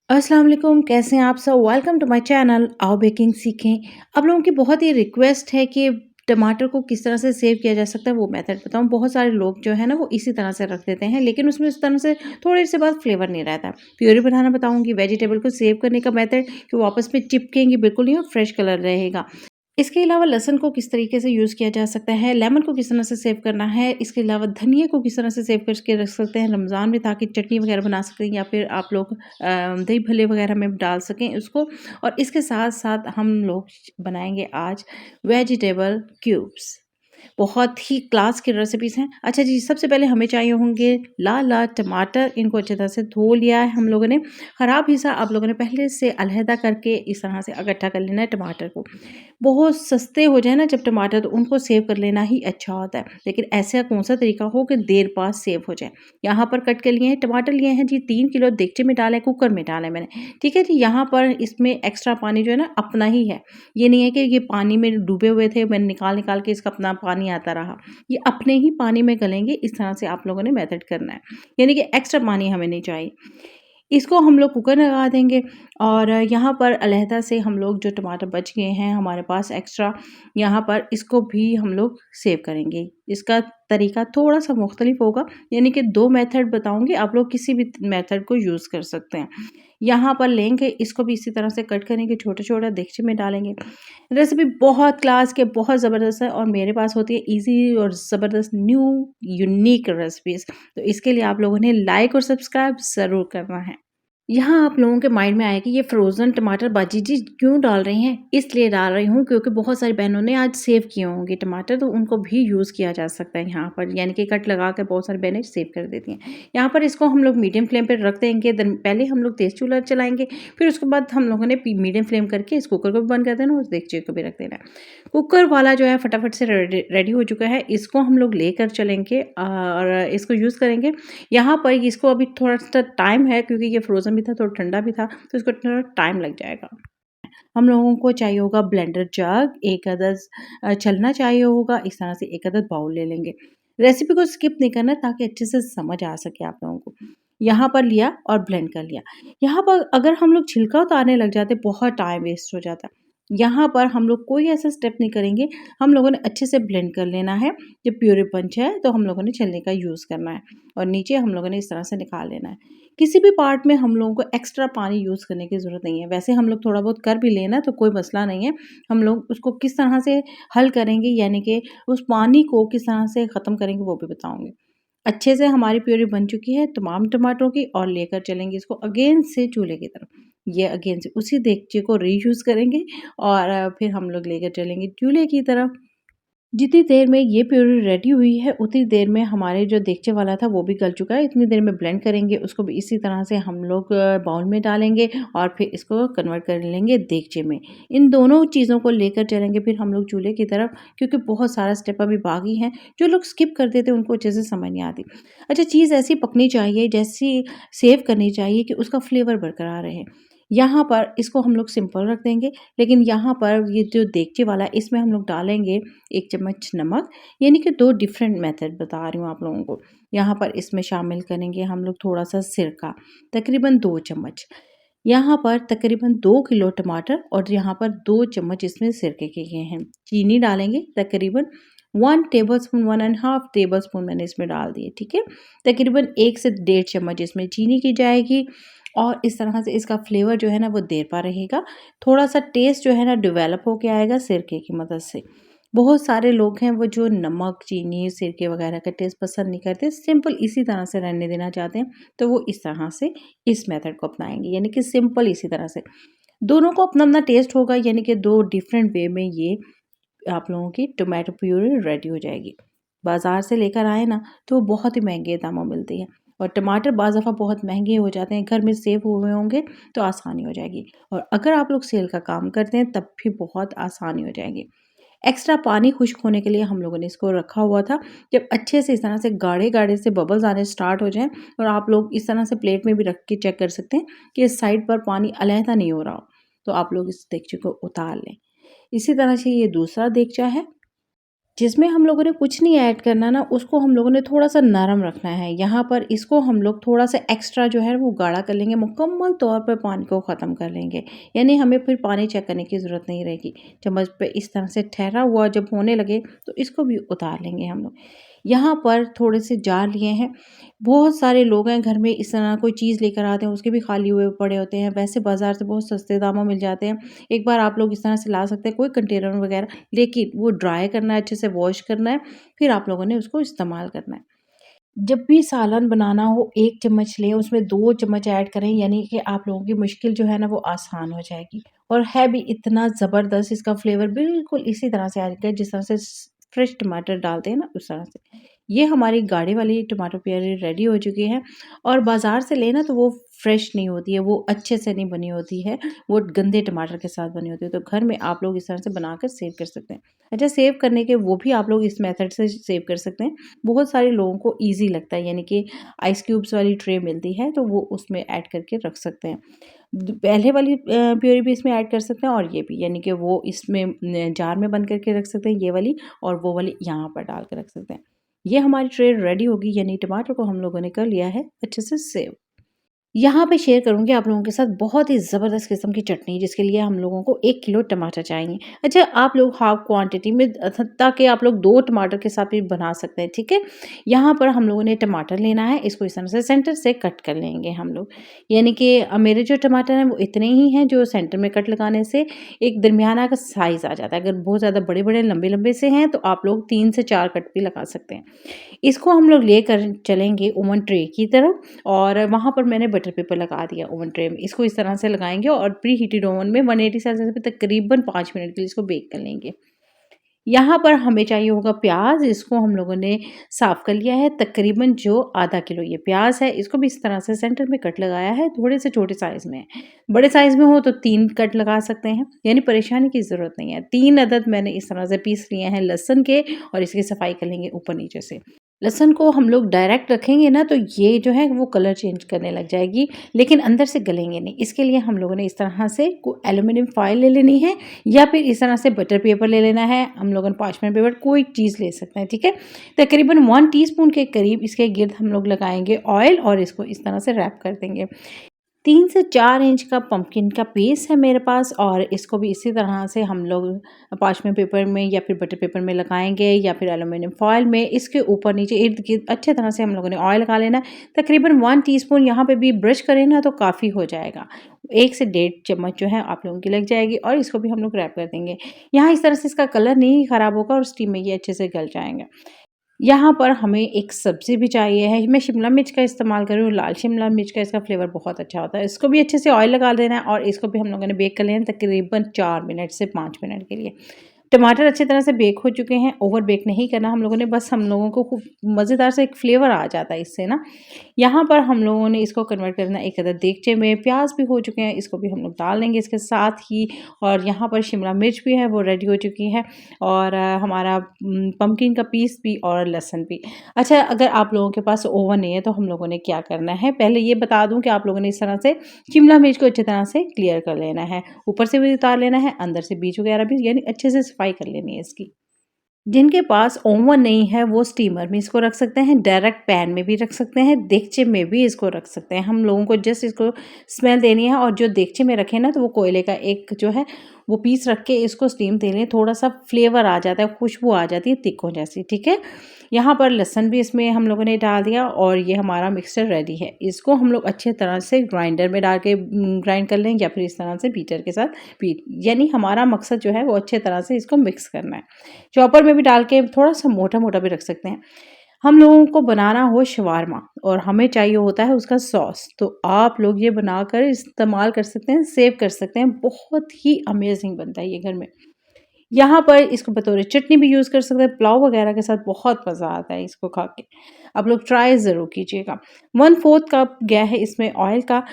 अस्सलाम वालेकुम, कैसे हैं आप सब? वेलकम टू माय चैनल आओ बेकिंग सीखें। आप लोगों की बहुत ही रिक्वेस्ट है कि टमाटर को किस तरह से सेव किया जा सकता है वो मेथड बताऊँ। बहुत सारे लोग जो है ना वो इसी तरह से रख देते हैं, लेकिन उसमें उस तरह से थोड़ी देर बाद फ्लेवर नहीं रहता। प्यूरी बनाना बताऊँगी, वेजिटेबल को सेव करने का मेथड कि वो आपस में चिपकेंगी बिल्कुल नहीं और फ्रेश कलर रहेगा। इसके अलावा लहसुन को किस तरीके से यूज़ किया जा सकता है, लेमन को किस तरह से सेव करना है, इसके अलावा धनिये को किस तरह से सेव करके रख सकते हैं रमज़ान में ताकि चटनी वगैरह बना सकें या फिर आप लोग दही भल्ले वगैरह में डाल सकें उसको। और इसके साथ-साथ हम लोग बनाएँगे आज वेजिटेबल क्यूब्स। बहुत ही क्लास की रेसिपीज़ हैं। अच्छा जी, सबसे पहले हमें चाहिए होंगे लाल-लाल टमाटर, इनको अच्छी तरह से धो लिया है हम लोगों ने। खराब हिस्सा आप लोगों ने पहले से अलहदा करके इस तरह से इकट्ठा कर लेना है टमाटर को। बहुत सस्ते हो जाए ना जब टमाटर तो उनको सेव कर लेना ही अच्छा होता है। लेकिन ऐसा कौन-सा तरीका हो कि देर बाद सेव हो जाए। यहाँ पर कट के लिए हैं टमाटर लिए हैं जी 3 किलो देगचे में डाले, कुकर में डाले मैंने। ठीक है जी, यहाँ पर इसमें एक्स्ट्रा पानी जो है ना अपना ही है। ये नहीं है कि ये पानी में डूबे हुए थे, मैंने निकाल-निकाल के इसका अपना पानी आता रहा। ये अपने ही पानी में गलेंगे, इस तरह से आप लोगों ने मेथड करना है। यानी कि एक्स्ट्रा पानी हमें नहीं चाहिए। इसको हम लोग कुकर लगा देंगे और यहाँ पर अलहदा से हम लोग जो टमाटर बच गए हैं हमारे पास एक्स्ट्रा, यहाँ पर इसको भी हम लोग सेव करेंगे। इसका तरीका थोड़ा-सा मुख्तलिफ होगा, यानी कि 2 मेथड बताऊँगी, आप लोग किसी भी मेथड को यूज़ कर सकते हैं। यहाँ पर लेंगे, इसको भी इसी तरह से कट करेंगे, छोटा-छोटा देगचे में डालेंगे। रेसिपी बहुत क्लास के बहुत ज़बरदस्त है और मेरे पास होती है ईज़ी और ज़बरदस्त न्यू यूनिक रेसिपीज़। तो इसके लिए आप लोगों ने लाइक और सब्सक्राइब ज़रूर करना है। यहाँ आप लोगों के माइंड में आया कि ये फ्रोज़न टमाटर बाजी जी क्यों डाल रही हैं? इसलिए डाल रही हूँ क्योंकि बहुत सारी बहनों ने आज सेव किए होंगे टमाटर, तो उनको भी यूज़ किया जा सकता है यहाँ पर, यानी कि कट लगा कर बहुत सारी बहनें सेव कर देती हैं। यहाँ पर इसको हम लोग मीडियम फ्लेम पे रख देंगे, देन पहले हम लोग तेज़ चूल्हा चलाएँगे, फिर उसके बाद हम लोगों ने मीडियम फ्लेम करके इस कुकर को भी बंद कर देना और उस देगचे को भी रख देना है। कुकर वाला जो है फटाफट से रेडी रेडी हो चुका है, इसको हम लोग लेकर चलेंगे और इसको यूज़ करेंगे। यहाँ पर इसको अभी थोड़ा-सा टाइम है क्योंकि ये फ्रोज़न भी था, थोड़ा ठंडा भी था, तो इसको थोड़ा टाइम लग जाएगा। हम लोगों को चाहिए होगा ब्लेंडर जग, 1 अदद छलना चाहिए होगा, इस तरह से 1 अदद बाउल ले लेंगे। रेसिपी को स्किप नहीं करना ताकि अच्छे से समझ आ सके आप लोगों को। यहाँ पर लिया और ब्लेंड कर लिया। यहाँ पर अगर हम लोग छिलका उतारने लग जाते, बहुत टाइम वेस्ट हो जाता। यहाँ पर हम लोग कोई ऐसा स्टेप नहीं करेंगे, हम लोगों ने अच्छे से ब्लेंड कर लेना है। जब प्यूरी बन जाए तो हम लोगों ने छलनी का यूज़ करना है और नीचे हम लोगों ने इस तरह से निकाल लेना है। किसी भी पार्ट में हम लोगों को एक्स्ट्रा पानी यूज़ करने की ज़रूरत नहीं है। वैसे हम लोग थोड़ा बहुत कर भी लें ना तो कोई मसला नहीं है। हम लोग उसको किस तरह से हल करेंगे, यानी कि उस पानी को किस तरह से ख़त्म करेंगे वो भी बताऊँगी। अच्छे से हमारी प्यूरी बन चुकी है तमाम टमाटरों की और लेकर चलेंगे इसको अगेन से चूल्हे की तरफ। ये अगेन से उसी देगचे को रीयूज़ करेंगे और फिर हम लोग लेकर चलेंगे चूल्हे की तरफ। जितनी देर में ये प्यूरी रेडी हुई है, उतनी देर में हमारे जो देगचे वाला था वो भी गल चुका है। इतनी देर में ब्लेंड करेंगे, उसको भी इसी तरह से हम लोग बाउल में डालेंगे और फिर इसको कन्वर्ट कर लेंगे देगचे में। इन दोनों चीज़ों को लेकर चलेंगे फिर हम लोग चूल्हे की तरफ, क्योंकि बहुत सारा स्टेप अभी बाकी है। जो लोग स्किप कर देते हैं उनको अच्छे से समझ नहीं आती। अच्छा, चीज़ ऐसी पकनी चाहिए, जैसी सेव करनी चाहिए कि उसका फ्लेवर बरकरार रहे। यहाँ पर इसको हम लोग सिंपल रख देंगे, लेकिन यहाँ पर ये जो देगचे वाला है इसमें हम लोग डालेंगे 1 चम्मच नमक, यानी कि 2 डिफरेंट मेथड बता रही हूँ आप लोगों को। यहाँ पर इसमें शामिल करेंगे हम लोग थोड़ा-सा सिरका, तकरीबन 2 चम्मच। यहाँ पर तकरीबन 2 किलो टमाटर और यहाँ पर 2 चम्मच इसमें सिरके के लिए हैं। चीनी डालेंगे तकरीबन 1 टेबलस्पून 1 एंड हाफ टेबलस्पून मैंने इसमें डाल दिए, ठीक है? तकरीबन 1 से डेढ़ चम्मच इसमें चीनी की जाएगी और इस तरह से इसका फ्लेवर जो है ना वो देर पा रहेगा। थोड़ा-सा टेस्ट जो है ना डेवलप होके आएगा सिरके की मदद से। बहुत सारे लोग हैं वो जो नमक, चीनी, सिरके वगैरह का टेस्ट पसंद नहीं करते, सिंपल इसी तरह से रहने देना चाहते हैं, तो वो इस तरह से इस मेथड को अपनाएँगे, यानी कि सिंपल इसी तरह से। दोनों को अपना-अपना टेस्ट होगा, यानी कि 2 डिफरेंट वे में ये आप लोगों की टोमेटो प्यूरी रेडी हो जाएगी। बाज़ार से लेकर आए ना तो वो बहुत ही महँगे दामों में मिलती है और टमाटर बाज़ दफ़ा बहुत महँगे हो जाते हैं, घर में सेव हुए होंगे तो आसानी हो जाएगी और अगर आप लोग सेल का काम करते हैं तब भी बहुत आसानी हो जाएगी। एक्स्ट्रा पानी खुश्क होने के लिए हम लोगों ने इसको रखा हुआ था। जब अच्छे से इस तरह से गाढ़े-गाढ़े से बबल्स आने स्टार्ट हो जाएँ और आप लोग इस तरह से प्लेट में भी रख के चेक कर सकते हैं कि इस साइड पर पानी अलहदा नहीं हो रहा हो, तो आप लोग इस देगचे को उतार लें। इसी तरह से ये दूसरा देगचा है, जिसमें हम लोगों ने कुछ नहीं ऐड करना ना, उसको हम लोगों ने थोड़ा-सा नरम रखना है। यहाँ पर इसको हम लोग थोड़ा-सा एक्स्ट्रा जो है वो गाढ़ा कर लेंगे, मुकम्मल तौर पर पानी को ख़त्म कर लेंगे। यानी हमें फिर पानी चेक करने की ज़रूरत नहीं रहेगी। चम्मच पे इस तरह से ठहरा हुआ जब होने लगे तो इसको भी उतार लेंगे हम लोग। यहाँ पर थोड़े से जार लिए हैं। बहुत सारे लोग हैं घर में इस तरह कोई चीज़ लेकर आते हैं, उसके भी खाली हुए पड़े होते हैं। वैसे बाज़ार से बहुत सस्ते दामों मिल जाते हैं। एक बार आप लोग इस तरह से ला सकते हैं, कोई कंटेनर वगैरह, लेकिन वो ड्राई करना है, अच्छे से वॉश करना है, फिर आप लोगों ने उसको इस्तेमाल करना है। जब भी सालन बनाना हो 1 चम्मच लें, उसमें 2 चम्मच ऐड करें, यानी कि आप लोगों की मुश्किल जो है ना वो आसान हो जाएगी। और है भी इतना ज़बरदस्त, इसका फ्लेवर बिल्कुल इसी तरह से आएगा जिस तरह से फ्रेश टमाटर डालते हैं ना उस तरह से। ये हमारी गाढ़े वाली टमाटर प्योरी रेडी हो चुकी है। और बाज़ार से लें ना तो वो फ्रेश नहीं होती है, वो अच्छे से नहीं बनी होती है, वो गंदे टमाटर के साथ बनी होती है। तो घर में आप लोग इस तरह से बनाकर सेव कर सकते हैं। अच्छा, सेव करने के वो भी आप लोग इस मेथड से सेव कर सकते हैं। बहुत सारे लोगों को ईज़ी लगता है, यानी कि आइस क्यूब्स वाली ट्रे मिलती है तो वो उसमें ऐड करके रख सकते हैं। पहले वाली प्योरी भी इसमें ऐड कर सकते हैं और ये भी, यानी कि वो इसमें जार में बंद करके रख सकते हैं ये वाली, और वो वाली यहाँ पर डाल के रख सकते हैं। ये हमारी ट्रे रेडी होगी, यानी टमाटर को हम लोगों ने कर लिया है अच्छे से सेव। यहाँ पे शेयर करूँगी आप लोगों के साथ बहुत ही ज़बरदस्त किस्म की चटनी, जिसके लिए हम लोगों को 1 किलो टमाटर चाहिए। अच्छा, आप लोग हाफ़ क्वांटिटी में ताकि आप लोग 2 टमाटर के साथ भी बना सकते हैं, ठीक है? यहाँ पर हम लोगों ने टमाटर लेना है, इसको इस तरह से सेंटर से कट कर लेंगे हम लोग। यानी कि मेरे जो टमाटर हैं वो इतने ही हैं जो सेंटर में कट लगाने से एक दरमियाना का साइज़ आ जाता है। अगर बहुत ज़्यादा बड़े-बड़े, लंबे-लंबे से हैं तो आप लोग 3 से 4 कट भी लगा सकते हैं। इसको हम लोग लेकर चलेंगे ओवन ट्रे की तरफ, और वहाँ पर मैंने बटर पेपर लगा दिया ओवन ट्रे में। इसको इस तरह से लगाएँगे और प्री हीटेड ओवन में 180 सेल्सियस पे तकरीबन 5 मिनट के लिए इसको बेक कर लेंगे। यहाँ पर हमें चाहिए होगा प्याज़, इसको हम लोगों ने साफ़ कर लिया है, तकरीबन जो आधा किलो ये प्याज़ है, इसको भी इस तरह से सेंटर में कट लगाया है, थोड़े से छोटे साइज़ में है। बड़े साइज़ में हो तो 3 कट लगा सकते हैं, यानी परेशानी की ज़रूरत नहीं है। 3 अदद मैंने इस तरह से पीस लिए हैं लहसुन के, और इसकी सफाई कर लेंगे ऊपर-नीचे से। लहसुन को हम लोग डायरेक्ट रखेंगे ना तो ये जो है वो कलर चेंज करने लग जाएगी, लेकिन अंदर से गलेंगे नहीं। इसके लिए हम लोगों ने इस तरह से एल्यूमिनियम फॉइल ले लेनी है, या फिर इस तरह से बटर पेपर ले लेना है। हम लोगों ने पार्चमेंट पेपर, कोई चीज़ ले सकते हैं, ठीक है? तकरीबन 1 टीस्पून के करीब इसके गिर्द हम लोग लगाएंगे ऑयल, और इसको इस तरह से रैप कर देंगे। 3 से 4 इंच का पंपकिन का पीस है मेरे पास, और इसको भी इसी तरह से हम लोग पार्चमेंट पेपर में या फिर बटर पेपर में लगाएँगे, या फिर एल्यूमीनियम फॉइल में। इसके ऊपर नीचे इर्द-गिर्द अच्छे तरह से हम लोगों ने ऑयल लगा लेना है। तकरीबन 1 टीस्पून यहाँ पे भी ब्रश करें ना तो काफ़ी हो जाएगा। 1 से डेढ़ चम्मच जो है आप लोगों की लग जाएगी, और इसको भी हम लोग रैप कर देंगे। यहाँ इस तरह से इसका कलर नहीं ख़राब होगा और स्टीम में ये अच्छे से गल जाएँगे। यहाँ पर हमें एक सब्ज़ी भी चाहिए है। मैं शिमला मिर्च का इस्तेमाल कर रही हूँ, लाल शिमला मिर्च का, इसका फ्लेवर बहुत अच्छा होता है। इसको भी अच्छे से ऑयल लगा देना है, और इसको भी हम लोगों ने बेक कर लेना है तकरीबन 4 मिनट से 5 मिनट के लिए। टमाटर अच्छी तरह से बेक हो चुके हैं, ओवर बेक नहीं करना हम लोगों ने, बस हम लोगों को खूब मज़ेदार सा एक फ्लेवर आ जाता है इससे ना। यहाँ पर हम लोगों ने इसको कन्वर्ट करना एक अदद देगचे में। प्याज भी हो चुके हैं, इसको भी हम लोग डाल देंगे इसके साथ ही, और यहाँ पर शिमला मिर्च भी है वो रेडी हो चुकी है, और हमारा पम्पकिन का पीस भी और लहसुन भी। अच्छा, अगर आप लोगों के पास ओवन नहीं है तो हम लोगों ने क्या करना है, पहले ये बता दूँ कि आप लोगों ने इस तरह से शिमला मिर्च को अच्छी तरह से क्लियर कर लेना है। ऊपर से भी उतार लेना है, अंदर से बीज वगैरह भी, यानी अच्छे से सफाई कर लेनी है इसकी। जिनके पास ओवन नहीं है वो स्टीमर में इसको रख सकते हैं, डायरेक्ट पैन में भी रख सकते हैं, देगचे में भी इसको रख सकते हैं। हम लोगों को जस्ट इसको स्मेल देनी है, और जो देगचे में रखें ना तो वो कोयले का एक जो है वो पीस रख के इसको स्टीम दे लें, थोड़ा-सा फ्लेवर आ जाता है, खुशबू आ जाती है तिक्कों जैसी, ठीक है? यहाँ पर लहसुन भी इसमें हम लोगों ने डाल दिया, और ये हमारा मिक्सचर रेडी है। इसको हम लोग अच्छे तरह से ग्राइंडर में डाल के ग्राइंड कर लें, या फिर इस तरह से बीटर के साथ पीट, यानी हमारा मकसद जो है वो अच्छे तरह से इसको मिक्स करना है। चॉपर में भी डाल के थोड़ा-सा मोटा-मोटा भी रख सकते हैं। हम लोगों को बनाना हो शवारमा, और हमें चाहिए होता है उसका सॉस, तो आप लोग ये बनाकर इस्तेमाल कर सकते हैं, सेव कर सकते हैं। बहुत ही अमेज़िंग बनता है ये घर में। यहाँ पर इसको बतौर चटनी भी यूज़ कर सकते हैं, पुलाव वगैरह के साथ बहुत मज़ा आता है इसको खा के। आप लोग ट्राई ज़रूर कीजिएगा। 1/4 कप गया है इसमें ऑयल का।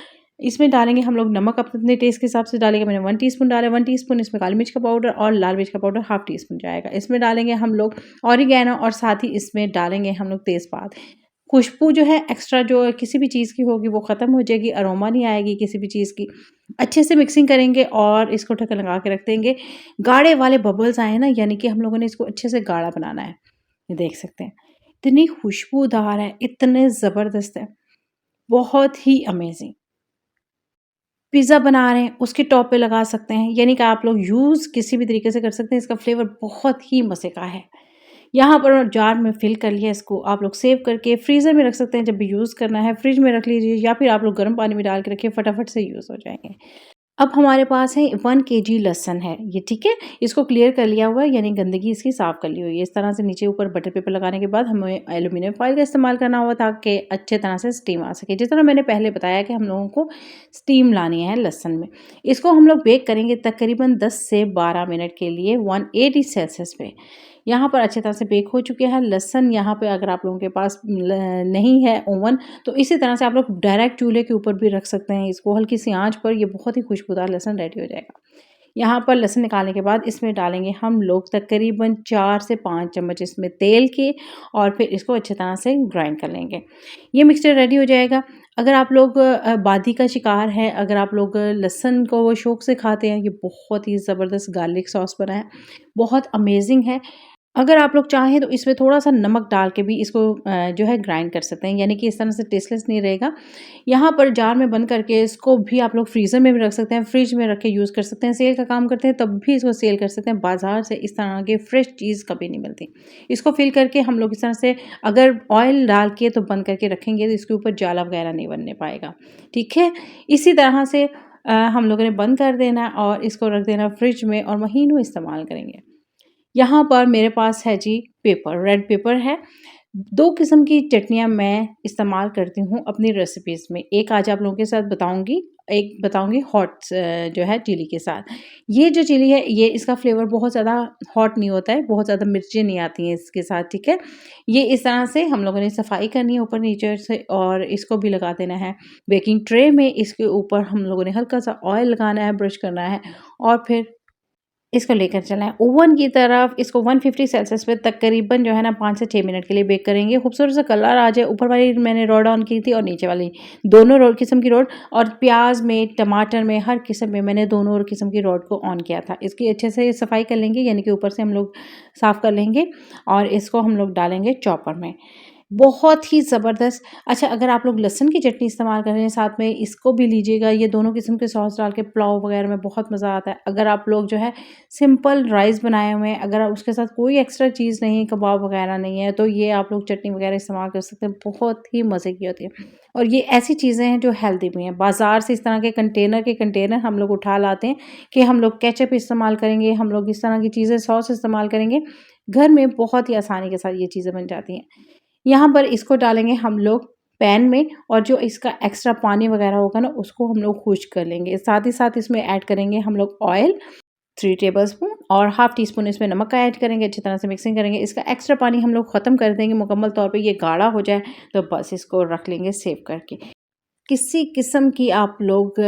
इसमें डालेंगे हम लोग नमक अपने टेस्ट के हिसाब से डालेंगे। मैंने 1 टीस्पून डाला है, 1 टीस्पून इसमें काली मिर्च का पाउडर, और लाल मिर्च का पाउडर हाफ़ टीस्पून जाएगा। इसमें डालेंगे हम लोग ऑरिगैनो, और साथ ही इसमें डालेंगे हम लोग तेज़पात। खुशबू जो है एक्स्ट्रा जो किसी भी चीज़ की होगी वो ख़त्म हो जाएगी, अरोमा नहीं आएगी किसी भी चीज़ की। अच्छे से मिक्सिंग करेंगे और इसको ढक्कन लगा के रख देंगे। गाढ़े वाले बबल्स आए ना, यानी कि हम लोगों ने इसको अच्छे से गाढ़ा बनाना है। ये देख सकते हैं। इतनी खुशबूदार है, इतने ज़बरदस्त है, बहुत ही अमेज़िंग। पिज़्ज़ा बना रहे हैं, उसके टॉप पे लगा सकते हैं, यानी कि आप लोग यूज़ किसी भी तरीके से कर सकते हैं, इसका फ्लेवर बहुत ही मज़े का है। यहाँ पर जार में फ़िल कर लिया इसको, आप लोग सेव करके फ्रीज़र में रख सकते हैं, जब भी यूज़ करना है फ्रिज में रख लीजिए या फिर आप लोग गर्म पानी में डाल के रखिए, फटाफट से यूज़ हो जाएँगे। अब हमारे पास है 1 केजी लहसुन है ये, ठीक है? इसको क्लियर कर लिया हुआ है, यानी गंदगी इसकी साफ़ कर ली हुई है। इस तरह से नीचे ऊपर बटर पेपर लगाने के बाद हमें एल्यूमीनियम फ़ॉइल का इस्तेमाल करना होगा ताकि अच्छे तरह से स्टीम आ सके। जिस तरह मैंने पहले बताया कि हम लोगों को स्टीम लानी है लहसुन में। इसको हम लोग बेक करेंगे तकरीबन 10 से 12 मिनट के लिए 180 सेल्सियस पे। यहाँ पर अच्छी तरह से बेक हो चुके हैं लहसुन। यहाँ पे अगर आप लोगों के पास नहीं है ओवन, तो इसी तरह से आप लोग डायरेक्ट चूल्हे के ऊपर भी रख सकते हैं इसको, हल्की सी आंच पर। ये बहुत ही खुशबूदार लहसुन रेडी हो जाएगा। यहाँ पर लहसुन निकालने के बाद इसमें डालेंगे हम लोग तकरीबन 4 से 5 चम्मच इसमें तेल के, और फिर इसको अच्छी तरह से ग्राइंड कर लेंगे। ये मिक्सचर रेडी हो जाएगा। अगर आप लोग बादी का शिकार हैं, अगर आप लोग लहसुन को वो शौक से खाते हैं, ये बहुत ही ज़बरदस्त गार्लिक सॉस बना है, बहुत अमेजिंग है। अगर आप लोग चाहें तो इसमें थोड़ा-सा नमक डाल के भी इसको जो है ग्राइंड कर सकते हैं, यानी कि इस तरह से टेस्टलेस नहीं रहेगा। यहाँ पर जार में बंद करके इसको भी आप लोग फ्रीज़र में भी रख सकते हैं, फ्रिज में रख के यूज़ कर सकते हैं। सेल का काम करते हैं तब भी इसको सेल कर सकते हैं। बाज़ार से इस तरह की फ्रेश चीज़ कभी नहीं मिलती। इसको फिल करके हम लोग इस तरह से अगर ऑयल डाल के तो बंद करके रखेंगे तो इसके ऊपर जाला वगैरह नहीं बनने पाएगा, ठीक है? इसी तरह से हम लोगों ने बंद कर देना और इसको रख देना फ्रिज में और महीनों इस्तेमाल करेंगे। यहाँ पर मेरे पास है जी पेपर, रेड पेपर है। 2 किस्म की चटनियाँ मैं इस्तेमाल करती हूँ अपनी रेसिपीज़ में। एक आज आप लोगों के साथ बताऊँगी, एक बताऊँगी हॉट जो है चिली के साथ। ये जो चिली है, ये इसका फ्लेवर बहुत ज़्यादा हॉट नहीं होता है, बहुत ज़्यादा मिर्चें नहीं आती हैं इसके साथ, ठीक है? ये इस तरह से हम लोगों ने सफाई करनी है ऊपर-नीचे से, और इसको भी लगा देना है बेकिंग ट्रे में। इसके ऊपर हम लोगों ने हल्का-सा ऑयल लगाना है, ब्रश करना है और फिर इसको लेकर चलना है ओवन की तरफ। इसको 150 सेल्सियस पे तकरीबन जो है ना 5 से 6 मिनट के लिए बेक करेंगे। खूबसूरत सा कलर आ जाए। ऊपर वाली मैंने रॉड ऑन की थी और नीचे वाली, दोनों रॉड किस्म की रॉड, और प्याज में, टमाटर में, हर किस्म में मैंने दोनों किस्म की रॉड को ऑन किया था। इसकी अच्छे से सफाई कर लेंगे, यानी कि ऊपर से हम लोग साफ़ कर लेंगे और इसको हम लोग डालेंगे चॉपर में। बहुत ही ज़बरदस्त। अच्छा, अगर आप लोग लहसुन की चटनी इस्तेमाल कर रहे हैं साथ में, इसको भी लीजिएगा। ये दोनों किस्म के सॉस डाल के पुलाव वगैरह में बहुत मज़ा आता है। अगर आप लोग जो है सिंपल राइस बनाए हुए हैं, अगर उसके साथ कोई एक्स्ट्रा चीज़ नहीं है, कबाब वगैरह नहीं है, तो ये आप लोग चटनी वगैरह इस्तेमाल कर सकते हैं। बहुत ही मज़े की होती है और ये ऐसी चीज़ें हैं जो हेल्दी भी हैं। बाज़ार से इस तरह के कंटेनर हम लोग उठा लाते हैं कि हम लोग केचअप इस्तेमाल करेंगे, हम लोग इस तरह की चीज़ें सॉस इस्तेमाल करेंगे। घर में बहुत ही आसानी के साथ ये चीज़ें बन जाती हैं। यहाँ पर इसको डालेंगे हम लोग पैन में, और जो इसका एक्स्ट्रा पानी वगैरह होगा ना, उसको हम लोग खुश्क कर लेंगे। साथ ही साथ इसमें ऐड करेंगे हम लोग ऑयल 3 टेबलस्पून, और हाफ़ टी स्पून इसमें नमक का ऐड करेंगे। अच्छी तरह से मिक्सिंग करेंगे। इसका एक्स्ट्रा पानी हम लोग ख़त्म कर देंगे मुकम्मल तौर पे। ये गाढ़ा हो जाए तो बस इसको रख लेंगे सेव करके। किसी किस्म की आप लोग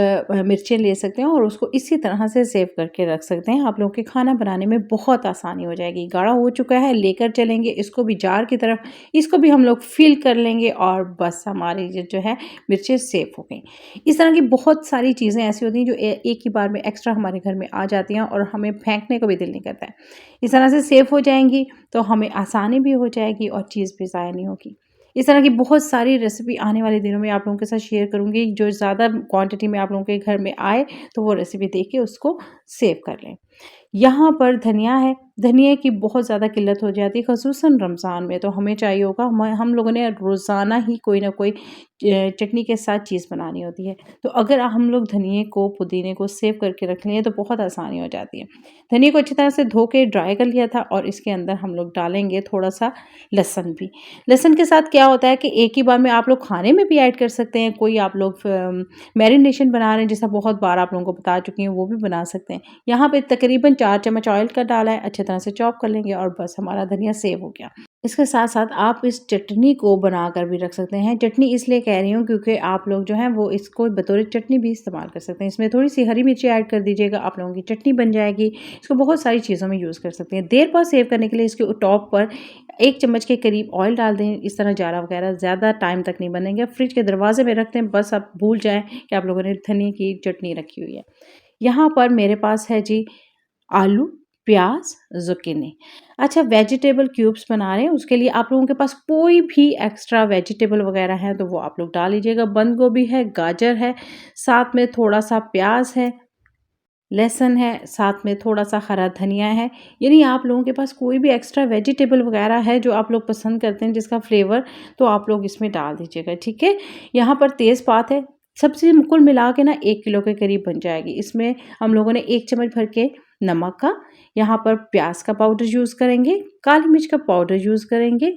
मिर्चें ले सकते हैं और उसको इसी तरह से सेव करके रख सकते हैं। आप लोगों के खाना बनाने में बहुत आसानी हो जाएगी। गाढ़ा हो चुका है, लेकर चलेंगे इसको भी जार की तरफ। इसको भी हम लोग फ़िल कर लेंगे और बस हमारी ये जो है मिर्चें सेव हो गई। इस तरह की बहुत सारी चीज़ें ऐसी होती हैं जो एक ही बार में एक्स्ट्रा हमारे घर में आ जाती हैं और हमें फेंकने को भी दिल नहीं करता है। इस तरह से सेव हो जाएँगी तो हमें आसानी भी हो जाएगी और चीज़ भी ज़ाया नहीं होगी। इस तरह की बहुत सारी रेसिपी आने वाले दिनों में आप लोगों के साथ शेयर करूँगी। जो ज़्यादा क्वांटिटी में आप लोगों के घर में आए तो वो रेसिपी देख के उसको सेव कर लें। यहाँ पर धनिया है, धनिया की बहुत ज़्यादा किल्लत हो जाती है, ख़ुसूसन रमज़ान में। तो हमें चाहिए होगा, हम लोगों ने रोज़ाना ही कोई ना कोई चटनी के साथ चीज़ बनानी होती है। तो अगर हम लोग धनिये को, पुदीने को सेव करके रख लें तो बहुत आसानी हो जाती है। धनिये को अच्छी तरह से धो के ड्राई कर लिया था और इसके अंदर हम लोग डालेंगे थोड़ा-सा लहसुन भी। लहसुन के साथ क्या होता है कि एक ही बार में आप लोग खाने में भी ऐड कर सकते हैं। कोई आप लोग मैरिनेशन बना रहे हैं, जैसा बहुत बार आप लोगों को बता चुकी हूँ, वो भी बना सकते हैं। यहाँ पे तकरीबन 4 चम्मच ऑयल का डाला है, अच्छी तरह से चॉप कर लेंगे और बस हमारा धनिया सेव हो गया। इसके साथ-साथ आप इस चटनी को बनाकर भी रख सकते हैं। चटनी इसलिए कह रही हूँ क्योंकि आप लोग जो हैं वो इसको बतौर चटनी भी इस्तेमाल कर सकते हैं। इसमें थोड़ी-सी हरी मिर्ची ऐड कर दीजिएगा, आप लोगों की चटनी बन जाएगी। इसको बहुत सारी चीज़ों में यूज़ कर सकते हैं। देर बाद सेव करने के लिए इसके टॉप पर 1 चम्मच के करीब ऑयल डाल दें। इस तरह जारा वगैरह ज़्यादा टाइम तक नहीं बनेंगे। फ्रिज के दरवाजे में रख दें, बस आप भूल जाएँ कि आप लोगों ने धनिये की चटनी रखी हुई है। यहाँ पर मेरे पास है जी आलू, प्याज़, ज़ुकीनी। अच्छा, वेजिटेबल क्यूब्स बना रहे हैं, उसके लिए आप लोगों के पास कोई भी एक्स्ट्रा वेजिटेबल वगैरह है तो वो आप लोग डाल लीजिएगा। बंद गोभी है, गाजर है, साथ में थोड़ा-सा प्याज़ है, लहसुन है, साथ में थोड़ा-सा हरा धनिया है। यानी आप लोगों के पास कोई भी एक्स्ट्रा वेजिटेबल वगैरह है जो आप लोग पसंद करते हैं जिसका फ्लेवर, तो आप लोग इसमें डाल दीजिएगा, ठीक है? यहाँ पर तेज़पात है, सब चीज़ कुल मिला के ना 1 किलो के करीब बन जाएगी। इसमें हम लोगों ने 1 चम्मच भर के नमक का, यहाँ पर प्याज़ का पाउडर यूज़ करेंगे, काली मिर्च का पाउडर यूज़ करेंगे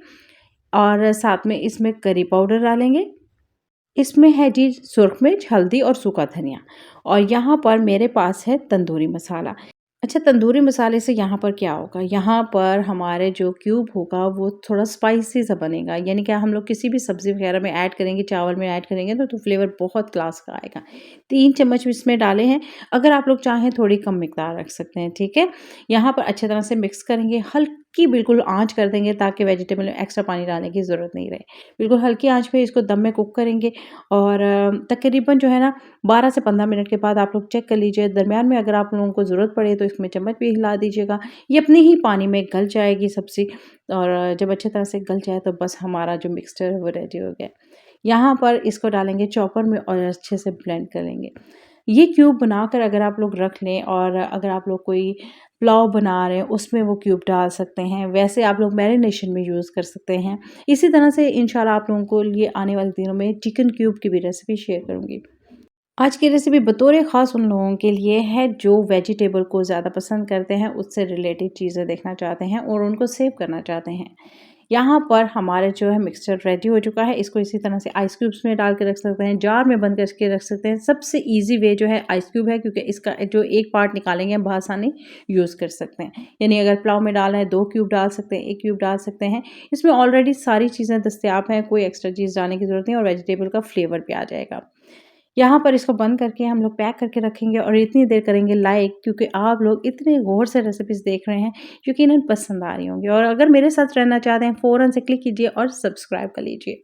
और साथ में इसमें करी पाउडर डालेंगे। इसमें है जी सुरख मिर्च, हल्दी और सूखा धनिया और यहाँ पर मेरे पास है तंदूरी मसाला। अच्छा, तंदूरी मसाले से यहाँ पर क्या होगा, यहाँ पर हमारे जो क्यूब होगा वो थोड़ा स्पाइसी सा बनेगा, यानी कि हम लोग किसी भी सब्ज़ी वगैरह में ऐड करेंगे, चावल में ऐड करेंगे तो फ्लेवर बहुत क्लास का आएगा। 3 चम्मच इसमें डाले हैं, अगर आप लोग चाहें थोड़ी कम मिकदार रख सकते हैं, ठीक है? यहाँ पर अच्छी तरह से मिक्स करेंगे, हल्की बिल्कुल आँच कर देंगे ताकि वेजिटेबल में एक्स्ट्रा पानी डालने की ज़रूरत नहीं रहे। बिल्कुल हल्की आँच पे इसको दम में कुक करेंगे और तकरीबन जो है ना 12 से 15 मिनट के बाद आप लोग चेक कर लीजिए। दरमियान में अगर आप लोगों को ज़रूरत पड़े तो इसमें चम्मच भी हिला दीजिएगा। ये अपने ही पानी में गल जाएगी सब्ज़ी और जब अच्छी तरह से गल जाए तो बस हमारा जो मिक्सचर है वो रेडी हो गया। यहाँ पर इसको डालेंगे चॉपर में और अच्छे से ब्लेंड करेंगे। ये क्यूब बनाकर अगर आप लोग रख लें और अगर आप लोग कोई पुलाव बना रहे हैं उसमें वो क्यूब डाल सकते हैं। वैसे आप लोग मैरिनेशन में यूज़ कर सकते हैं। इसी तरह से इंशाल्लाह आप लोगों को लिए आने वाले दिनों में चिकन क्यूब की भी रेसिपी शेयर करूँगी। आज की रेसिपी बतौर ख़ास उन लोगों के लिए है जो वेजिटेबल को ज़्यादा पसंद करते हैं, उससे रिलेटेड चीज़ें देखना चाहते हैं और उनको सेव करना चाहते हैं। यहाँ पर हमारे जो है मिक्सचर रेडी हो चुका है, इसको इसी तरह से आइस क्यूब्स में डाल के रख सकते हैं, जार में बंद करके रख सकते हैं। सबसे ईज़ी वे जो है आइस क्यूब है क्योंकि इसका जो एक पार्ट निकालेंगे हम बआसानी यूज़ कर सकते हैं। यानी अगर पुलाव में डालना है 2 क्यूब डाल सकते हैं, 1 क्यूब डाल सकते हैं। इसमें ऑलरेडी सारी चीज़ें दस्तयाब हैं, कोई एक्स्ट्रा चीज़ डालने की ज़रूरत नहीं और वेजिटेबल का फ्लेवर भी आ जाएगा। यहाँ पर इसको बंद करके हम लोग पैक करके रखेंगे और इतनी देर करेंगे लाइक क्योंकि आप लोग इतने गौर से रेसिपीज़ देख रहे हैं, यकीनन पसंद आ रही होंगी और अगर मेरे साथ रहना चाहते हैं फ़ौरन से क्लिक कीजिए और सब्सक्राइब कर लीजिए।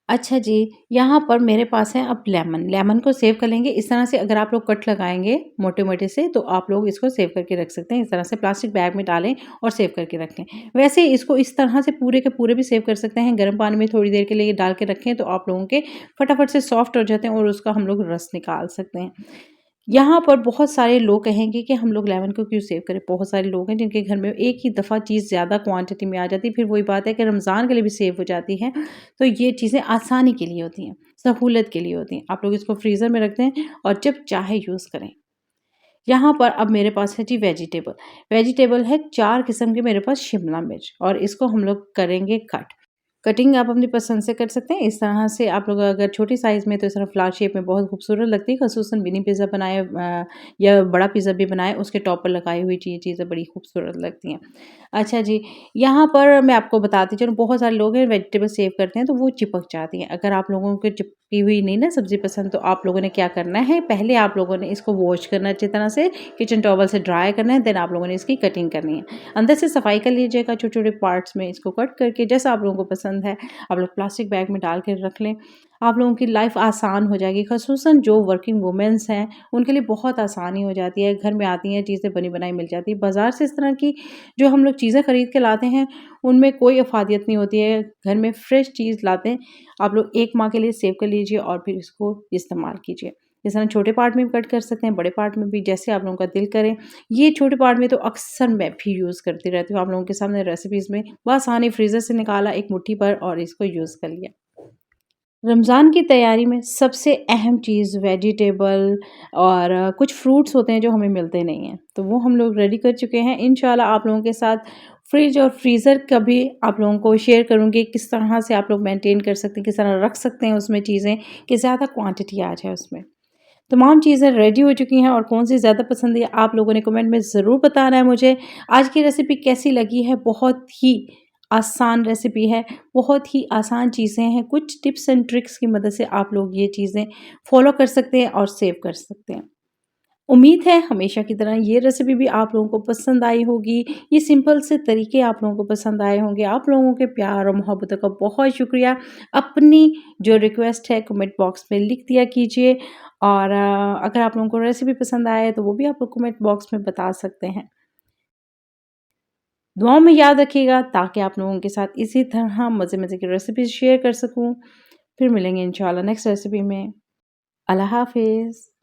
अच्छा जी, यहाँ पर मेरे पास है अब लेमन, लेमन को सेव कर लेंगे। इस तरह से अगर आप लोग कट लगाएँगे मोटे-मोटे से तो आप लोग इसको सेव करके रख सकते हैं। इस तरह से प्लास्टिक बैग में डालें और सेव करके रख लें। वैसे इसको इस तरह से पूरे के पूरे भी सेव कर सकते हैं। गर्म पानी में थोड़ी देर के लिए डाल के रखें तो आप लोगों के फटाफट से सॉफ्ट हो जाते हैं और उसका हम लोग रस निकाल सकते हैं। यहाँ पर बहुत सारे लोग कहेंगे कि हम लोग लेमन को क्यों सेव करें? बहुत सारे लोग हैं जिनके घर में एक ही दफ़ा चीज़ ज़्यादा क्वांटिटी में आ जाती है, फिर वही बात है कि रमज़ान के लिए भी सेव हो जाती है। तो ये चीज़ें आसानी के लिए होती हैं, सहूलत के लिए होती हैं। आप लोग इसको फ्रीज़र में रख दें और जब चाहे यूज़ करें। यहाँ पर अब मेरे पास है जी वेजिटेबल, वेजिटेबल है 4 किस्म के मेरे पास शिमला मिर्च और इसको हम लोग करेंगे कट। कटिंग आप अपनी पसंद से कर सकते हैं। इस तरह से आप लोग अगर छोटी साइज़ में तो इस तरह फ्लावर शेप में बहुत खूबसूरत लगती है। ख़ुसूसन मिनी पिज़्ज़ा बनाए या बड़ा पिज़्ज़ा भी बनाएँ उसके टॉप पर लगाई हुई चीज़ें बड़ी खूबसूरत लगती हैं। अच्छा जी, यहाँ पर मैं आपको बताती चलूँ बहुत सारे लोग हैं वेजिटेबल सेव करते हैं तो वो चिपक जाती हैं। अगर आप लोगों को चिपकी हुई नहीं ना सब्ज़ी पसंद तो आप लोगों ने क्या करना है, पहले आप लोगों ने इसको वॉश करना अच्छी तरह से, किचन टॉवल से ड्राई करना है, देन आप लोगों ने इसकी कटिंग करनी है। अंदर से सफाई कर लीजिएगा छोटे-छोटे पार्ट्स में इसको कट करके जैसा आप लोगों को पसंद है। आप लोग प्लास्टिक बैग में डाल के रख लें। आप लोगों की लाइफ आसान हो जाएगी, ख़ुसूसन जो वर्किंग वुमेन्स हैं, उनके लिए बहुत आसानी हो जाती है। घर में आती हैं, चीज़ें बनी-बनाई मिल जाती है। बाज़ार से इस तरह की जो हम लोग चीज़ें खरीद के लाते हैं, उनमें कोई अफ़ादियत नहीं होती है। घर में फ्रेश चीज़ लाते हैं। आप लोग 1 माह के लिए सेव कर लीजिए और फिर इसको इस्तेमाल कीजिए। इस तरह छोटे पार्ट में भी कट कर सकते हैं, बड़े पार्ट में भी जैसे आप लोगों का दिल करे। ये छोटे पार्ट में तो अक्सर मैं भी यूज़ करती रहती हूँ। आप लोगों के सामने रेसिपीज़ में बआसानी फ्रीज़र से निकाला एक मुट्ठी भर और इसको यूज़ कर लिया। रमज़ान की तैयारी में सबसे अहम चीज़ वेजिटेबल और कुछ फ्रूट्स होते हैं जो हमें मिलते नहीं हैं, तो वो हम लोग रेडी कर चुके हैं। इंशाल्लाह आप लोगों के साथ फ्रिज और फ्रीज़र का भी आप लोगों को शेयर करूँगी, किस तरह से आप लोग मेंटेन कर सकते हैं, किस तरह रख सकते हैं उसमें चीज़ें कि ज़्यादा क्वांटिटी आ जाए उसमें। तमाम चीज़ें रेडी हो चुकी हैं और कौन-सी ज़्यादा पसंद है आप लोगों ने कमेंट में ज़रूर बताना है मुझे। आज की रेसिपी कैसी लगी है बहुत ही आसान रेसिपी है, बहुत ही आसान चीज़ें हैं, कुछ टिप्स एंड ट्रिक्स की मदद से आप लोग ये चीज़ें फ़ॉलो कर सकते हैं और सेव कर सकते हैं। उम्मीद है हमेशा की तरह ये रेसिपी भी आप लोगों को पसंद आई होगी। ये सिंपल से तरीके आप लोगों को पसंद आए होंगे। आप लोगों के प्यार और मोहब्बतों का बहुत शुक्रिया। अपनी जो रिक्वेस्ट है कमेंट बॉक्स में लिख दिया कीजिए और अगर आप लोगों को रेसिपी पसंद आए तो वो भी आप लोग कमेंट बॉक्स में बता सकते हैं। दुआओं में याद रखिएगा ताकि आप लोगों के साथ इसी तरह मज़े-मज़े की रेसिपीज़ शेयर कर सकूँ। फिर मिलेंगे इंशाल्लाह नेक्स्ट रेसिपी में। अल्लाह हाफ़िज़।